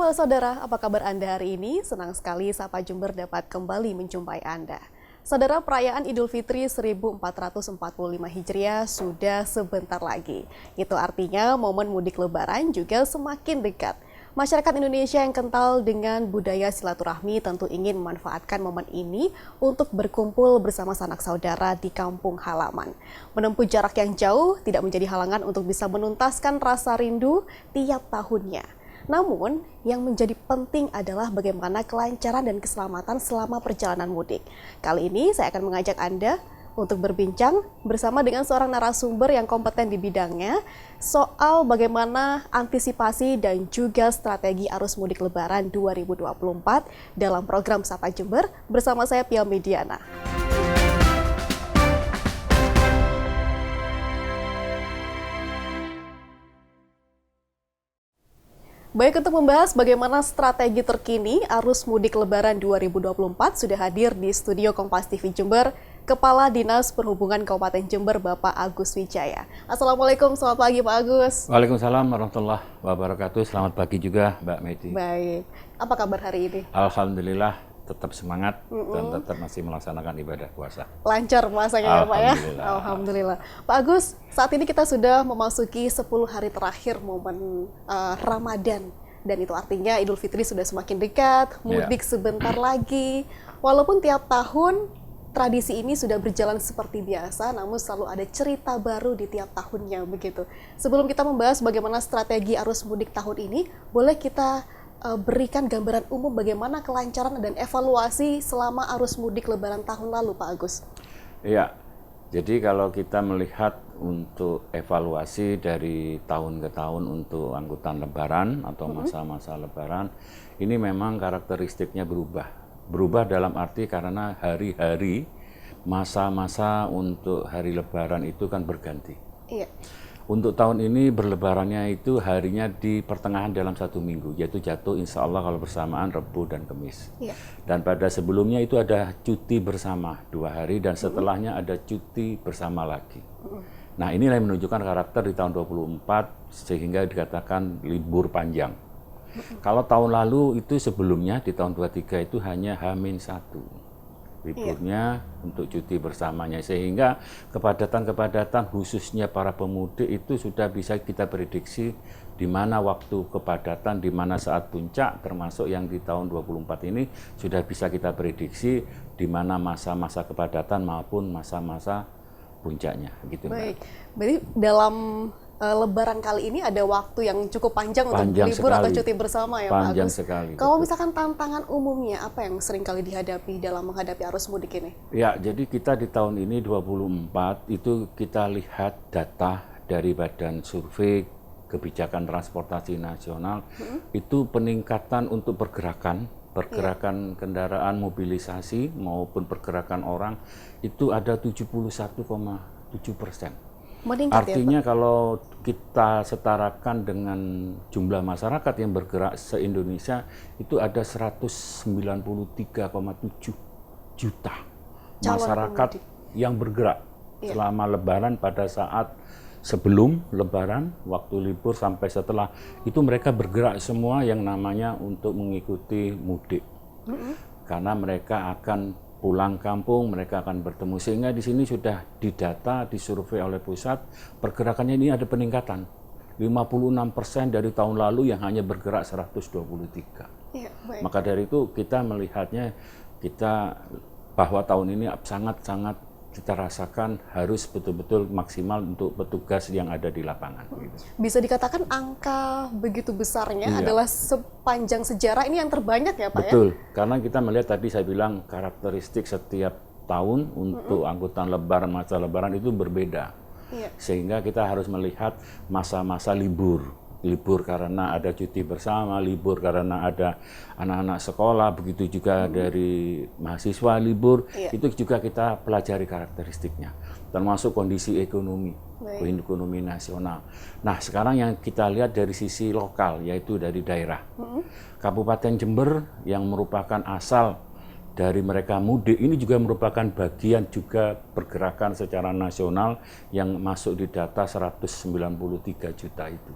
Halo saudara, apa kabar Anda hari ini? Senang sekali Sapa Jember dapat kembali menjumpai Anda. Saudara, perayaan Idul Fitri 1445 Hijriah sudah sebentar lagi. Itu artinya momen mudik lebaran juga semakin dekat. Masyarakat Indonesia yang kental dengan budaya silaturahmi tentu ingin memanfaatkan momen ini untuk berkumpul bersama sanak saudara di kampung halaman. Menempuh jarak yang jauh tidak menjadi halangan untuk bisa menuntaskan rasa rindu tiap tahunnya. Namun, yang menjadi penting adalah bagaimana kelancaran dan keselamatan selama perjalanan mudik. Kali ini saya akan mengajak Anda untuk berbincang bersama dengan seorang narasumber yang kompeten di bidangnya soal bagaimana antisipasi dan juga strategi arus mudik Lebaran 2024 dalam program Sapa Jember bersama saya Pia Mediana. Baik, untuk membahas bagaimana strategi terkini arus mudik Lebaran 2024 sudah hadir di studio Kompas TV Jember, Kepala Dinas Perhubungan Kabupaten Jember, Bapak Agus Wijaya. Assalamualaikum, selamat pagi Pak Agus. Waalaikumsalam warahmatullahi wabarakatuh. Selamat pagi juga Mbak Medi. Baik, apa kabar hari ini? Alhamdulillah tetap semangat dan tetap masih melaksanakan ibadah puasa. Lancar puasanya ya Pak ya? Alhamdulillah. Pak Agus, saat ini kita sudah memasuki 10 hari terakhir momen Ramadan. Dan itu artinya Idul Fitri sudah semakin dekat, mudik sebentar lagi. Walaupun tiap tahun tradisi ini sudah berjalan seperti biasa, namun selalu ada cerita baru di tiap tahunnya begitu. Sebelum kita membahas bagaimana strategi arus mudik tahun ini, boleh kita berikan gambaran umum bagaimana kelancaran dan evaluasi selama arus mudik Lebaran tahun lalu, Pak Agus? Iya, jadi kalau kita melihat untuk evaluasi dari tahun ke tahun untuk angkutan Lebaran atau masa-masa Lebaran, ini memang karakteristiknya berubah. Berubah dalam arti karena hari-hari, masa-masa untuk hari Lebaran itu kan berganti. Iya. Untuk tahun ini berlebarannya itu harinya di pertengahan dalam 1 minggu, yaitu jatuh insya Allah kalau bersamaan Rabu dan Kamis. Iya. Dan pada sebelumnya itu ada cuti bersama 2 hari dan setelahnya ada cuti bersama lagi. Nah, inilah yang menunjukkan karakter di tahun 24 sehingga dikatakan libur panjang. Kalau tahun lalu itu sebelumnya di tahun 23 itu hanya H-1. Liburnya untuk cuti bersamanya, sehingga kepadatan-kepadatan khususnya para pemudik itu sudah bisa kita prediksi di mana waktu kepadatan, di mana saat puncak, termasuk yang di tahun 24 ini sudah bisa kita prediksi di mana masa-masa kepadatan maupun masa-masa puncaknya. Gitu, baik, berarti dalam Lebaran kali ini ada waktu yang cukup panjang untuk libur atau cuti bersama ya Pak Agus? Panjang sekali. Kalau misalkan tantangan umumnya, apa yang sering kali dihadapi dalam menghadapi arus mudik ini? Ya, jadi kita di tahun ini 24 itu kita lihat data dari Badan Survei Kebijakan Transportasi Nasional, itu peningkatan untuk pergerakan kendaraan mobilisasi maupun pergerakan orang itu ada 71,7%. Meningkat. Artinya ya, kalau kita setarakan dengan jumlah masyarakat yang bergerak se-Indonesia itu ada 193,7 juta masyarakat yang bergerak selama Lebaran, pada saat sebelum Lebaran, waktu libur sampai setelah itu mereka bergerak semua yang namanya untuk mengikuti mudik. Karena mereka akan pulang kampung, mereka akan bertemu, sehingga di sini sudah didata, disurvei oleh pusat, pergerakannya ini ada peningkatan 56% dari tahun lalu yang hanya bergerak 123. Iya, baik. Maka dari itu kita melihatnya bahwa tahun ini sangat-sangat kita rasakan harus betul-betul maksimal untuk petugas yang ada di lapangan. Bisa dikatakan angka begitu besarnya adalah sepanjang sejarah ini yang terbanyak ya Pak? Betul, karena kita melihat tadi saya bilang karakteristik setiap tahun untuk angkutan Lebaran, masa Lebaran itu berbeda. Sehingga kita harus melihat masa-masa libur karena ada cuti bersama, libur karena ada anak-anak sekolah, begitu juga dari mahasiswa libur, itu juga kita pelajari karakteristiknya, termasuk kondisi ekonomi nasional. Nah, sekarang yang kita lihat dari sisi lokal, yaitu dari daerah. Kabupaten Jember yang merupakan asal dari mereka mudik ini juga merupakan bagian juga pergerakan secara nasional yang masuk di data 193 juta itu.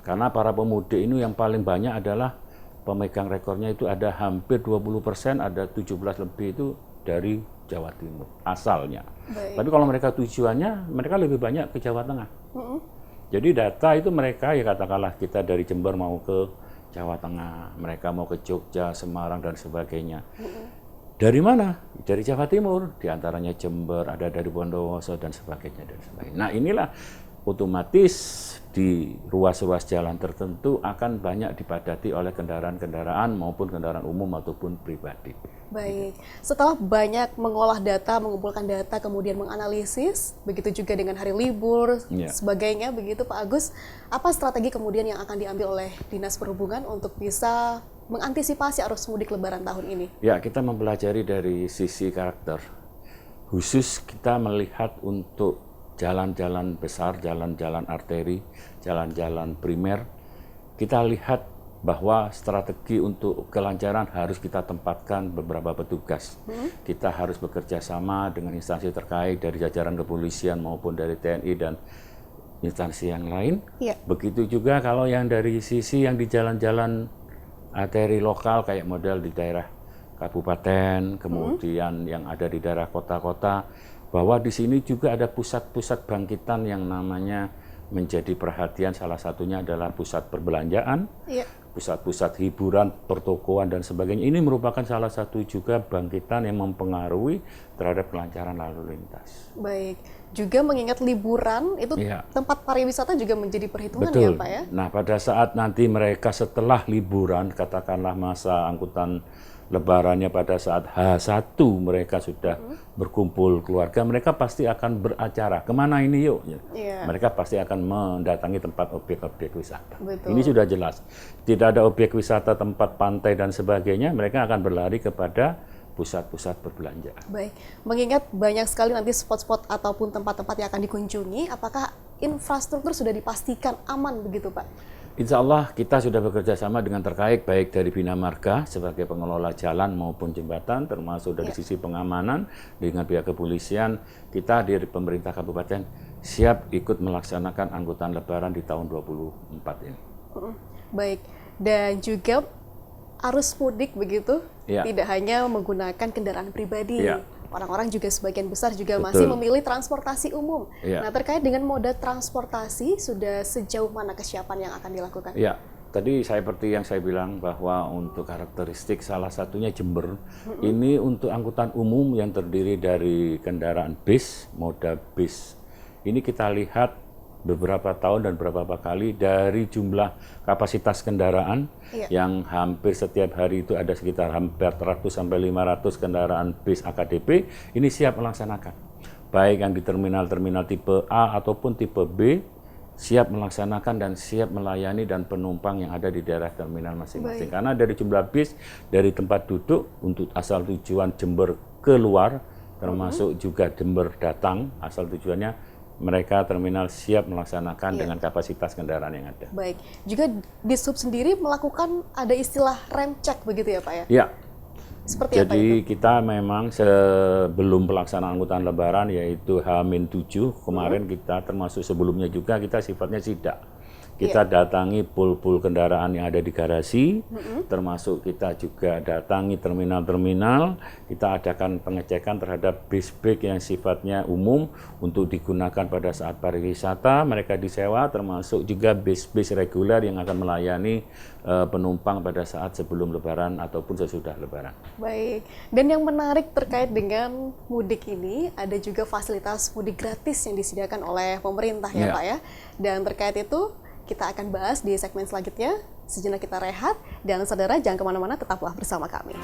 Karena para pemudik ini yang paling banyak adalah pemegang rekornya itu ada hampir 20%, ada 17 lebih itu dari Jawa Timur asalnya. Baik. Tapi kalau mereka tujuannya, mereka lebih banyak ke Jawa Tengah. Jadi data itu mereka, ya katakanlah kita dari Jember mau ke Jawa Tengah, mereka mau ke Jogja, Semarang, dan sebagainya. Dari mana? Dari Jawa Timur, diantaranya Jember, ada dari Bondowoso, dan sebagainya. Nah inilah otomatis di ruas-ruas jalan tertentu akan banyak dipadati oleh kendaraan-kendaraan maupun kendaraan umum ataupun pribadi. Baik, setelah banyak mengolah data, mengumpulkan data, kemudian menganalisis, begitu juga dengan hari libur, sebagainya, begitu Pak Agus, apa strategi kemudian yang akan diambil oleh Dinas Perhubungan untuk bisa mengantisipasi arus mudik Lebaran tahun ini? Ya, kita mempelajari dari sisi karakter. Khusus kita melihat untuk jalan-jalan besar, jalan-jalan arteri, jalan-jalan primer, kita lihat bahwa strategi untuk kelancaran harus kita tempatkan beberapa petugas. Kita harus bekerja sama dengan instansi terkait dari jajaran kepolisian maupun dari TNI dan instansi yang lain. Begitu juga kalau yang dari sisi yang di jalan-jalan arteri lokal kayak model di daerah kabupaten, kemudian yang ada di daerah kota-kota, bahwa di sini juga ada pusat-pusat bangkitan yang namanya menjadi perhatian, salah satunya adalah pusat perbelanjaan, pusat-pusat hiburan, pertokoan, dan sebagainya. Ini merupakan salah satu juga bangkitan yang mempengaruhi terhadap kelancaran lalu lintas. Baik, juga mengingat liburan, itu tempat pariwisata juga menjadi perhitungan. Betul. Ya Pak ya? Nah pada saat nanti mereka setelah liburan, katakanlah masa angkutan Lebarannya pada saat H1 mereka sudah berkumpul keluarga, mereka pasti akan beracara. Kemana ini yuk? Mereka pasti akan mendatangi tempat objek-objek wisata. Betul. Ini sudah jelas. Tidak ada objek wisata, tempat pantai dan sebagainya, mereka akan berlari kepada pusat-pusat perbelanjaan. Baik, mengingat banyak sekali nanti spot-spot ataupun tempat-tempat yang akan dikunjungi, apakah infrastruktur sudah dipastikan aman begitu Pak? Insya Allah kita sudah bekerja sama dengan terkait baik dari Bina Marga sebagai pengelola jalan maupun jembatan, termasuk dari sisi pengamanan dengan pihak kepolisian. Kita dari pemerintah kabupaten siap ikut melaksanakan angkutan Lebaran di tahun 2024 ini. Baik, dan juga arus mudik begitu, tidak hanya menggunakan kendaraan pribadi. Orang-orang juga sebagian besar juga masih memilih transportasi umum. Nah, terkait dengan moda transportasi, sudah sejauh mana kesiapan yang akan dilakukan? Ya, tadi seperti yang saya bilang bahwa untuk karakteristik salah satunya Jember, ini untuk angkutan umum yang terdiri dari kendaraan bis, moda bis. Ini kita lihat beberapa tahun dan beberapa kali dari jumlah kapasitas kendaraan yang hampir setiap hari itu ada sekitar hampir 100 sampai 500 kendaraan bis AKDP, ini siap melaksanakan. Baik yang di terminal-terminal tipe A ataupun tipe B, siap melaksanakan dan siap melayani dan penumpang yang ada di daerah terminal masing-masing. Karena dari jumlah bis, dari tempat duduk untuk asal tujuan Jember keluar, termasuk juga Jember datang, asal tujuannya mereka terminal siap melaksanakan dengan kapasitas kendaraan yang ada. Baik, juga Dishub sendiri melakukan ada istilah rem cek begitu ya Pak ya? Iya. Seperti Jadi apa itu? kita memang sebelum pelaksanaan angkutan Lebaran yaitu H-7 kemarin kita termasuk sebelumnya juga kita sifatnya sidak. Kita datangi pool-pool kendaraan yang ada di garasi, termasuk kita juga datangi terminal-terminal, kita adakan pengecekan terhadap bis-bis yang sifatnya umum untuk digunakan pada saat pariwisata, mereka disewa, termasuk juga bis-bis reguler yang akan melayani penumpang pada saat sebelum Lebaran ataupun sesudah Lebaran. Baik, dan yang menarik terkait dengan mudik ini, ada juga fasilitas mudik gratis yang disediakan oleh pemerintah ya Pak ya, dan terkait itu, kita akan bahas di segmen selanjutnya. Sejenak kita rehat, dan saudara jangan kemana-mana, tetaplah bersama kami.